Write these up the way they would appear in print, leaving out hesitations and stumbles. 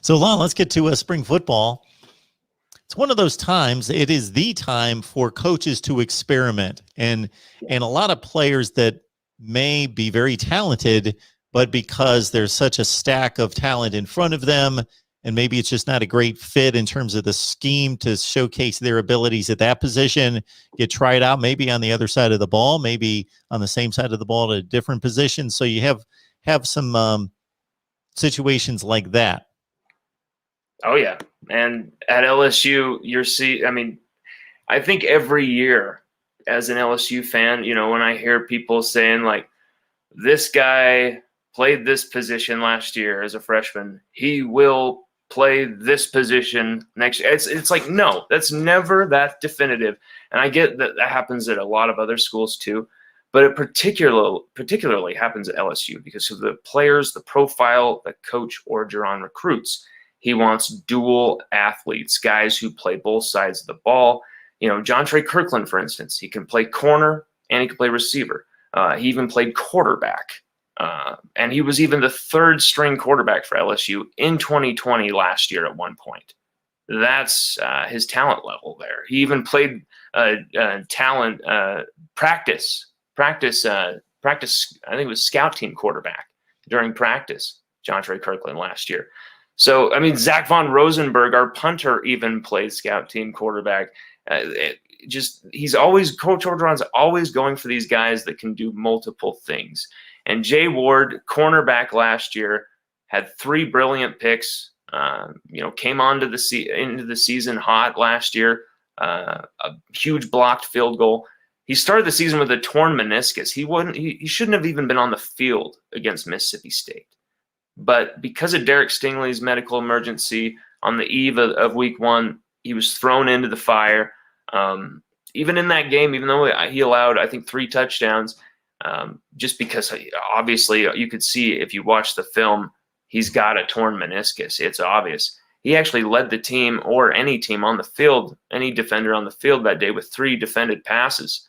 So, Lon, let's get to spring football. It's one of those times. It is the time for coaches to experiment, and a lot of players that may be very talented, but because there's such a stack of talent in front of them, and maybe it's just not a great fit in terms of the scheme to showcase their abilities at that position, get tried out maybe on the other side of the ball, maybe on the same side of the ball at a different position. So you have some situations like that. Oh, yeah. And at LSU, I think every year as an LSU fan, when I hear people saying, like, this guy played this position last year as a freshman, he will play this position next year. It's like, no, that's never that definitive. And I get that happens at a lot of other schools too, but it particularly happens at LSU because of the players, the profile that Coach Orgeron recruits. He wants dual athletes, guys who play both sides of the ball. John Trey Kirkland, for instance, he can play corner and he can play receiver. He even played quarterback. And he was even the third string quarterback for LSU in 2020 last year at one point. That's his talent level there. He even played talent practice. I think it was scout team quarterback during practice, John Trey Kirkland last year. So, Zach Von Rosenberg, our punter, even played scout team quarterback. Coach Orgeron's always going for these guys that can do multiple things. And Jay Ward, cornerback last year, had 3 brilliant picks. Came into the season hot last year. A huge blocked field goal. He started the season with a torn meniscus. He shouldn't have even been on the field against Mississippi State. But because of Derek Stingley's medical emergency on the eve of week 1, he was thrown into the fire. Even in that game, even though he allowed, I think, 3 touchdowns, just because obviously you could see if you watch the film, he's got a torn meniscus. It's obvious. He actually led the team, or any team on the field, any defender on the field that day, with 3 defended passes.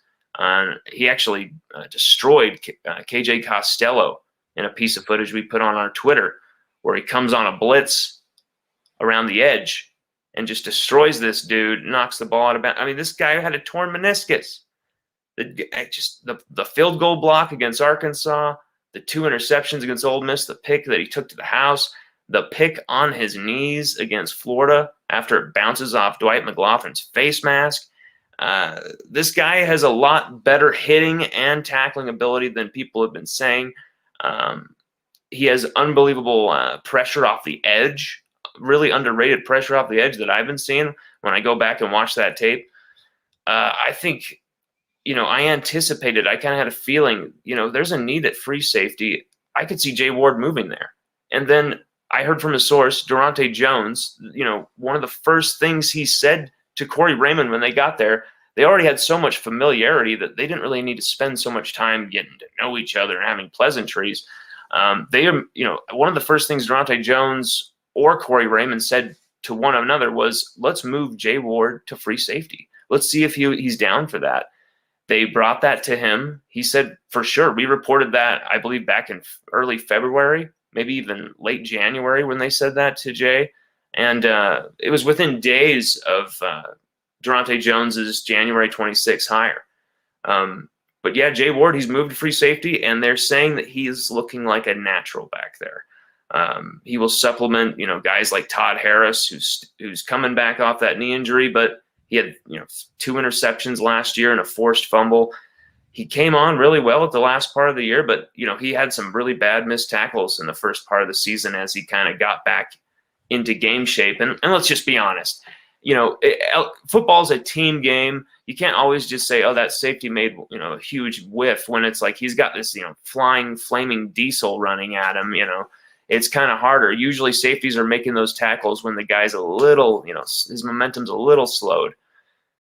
He actually destroyed KJ Costello in a piece of footage we put on our Twitter, where he comes on a blitz around the edge and just destroys this dude, knocks the ball out of bounds. This guy had a torn meniscus. The field goal block against Arkansas, the 2 interceptions against Ole Miss, the pick that he took to the house, the pick on his knees against Florida after it bounces off Dwight McLaughlin's face mask. This guy has a lot better hitting and tackling ability than people have been saying. He has unbelievable pressure off the edge, really underrated pressure off the edge that I've been seeing when I go back and watch that tape. I think, I anticipated, I kind of had a feeling, there's a need at free safety. I could see Jay Ward moving there. And then I heard from a source, Durante Jones, one of the first things he said to Corey Raymond when they got there, they already had so much familiarity that they didn't really need to spend so much time getting to know each other and having pleasantries. One of the first things Durante Jones or Corey Raymond said to one another was, let's move Jay Ward to free safety. Let's see if he's down for that. They brought that to him. He said, for sure. We reported that, I believe, back in early February, maybe even late January when they said that to Jay. And it was within days of Durante Jones's January 26th hire. But yeah, Jay Ward, he's moved to free safety, and they're saying that he's looking like a natural back there. He will supplement, guys like Todd Harris, who's coming back off that knee injury, but he had, 2 interceptions last year and a forced fumble. He came on really well at the last part of the year, but, he had some really bad missed tackles in the first part of the season as he kind of got back into game shape. And let's just be honest, football's a team game. You can't always just say, oh, that safety made, a huge whiff when it's like he's got this, flying, flaming diesel running at him, It's kind of harder. Usually safeties are making those tackles when the guy's a little, his momentum's a little slowed.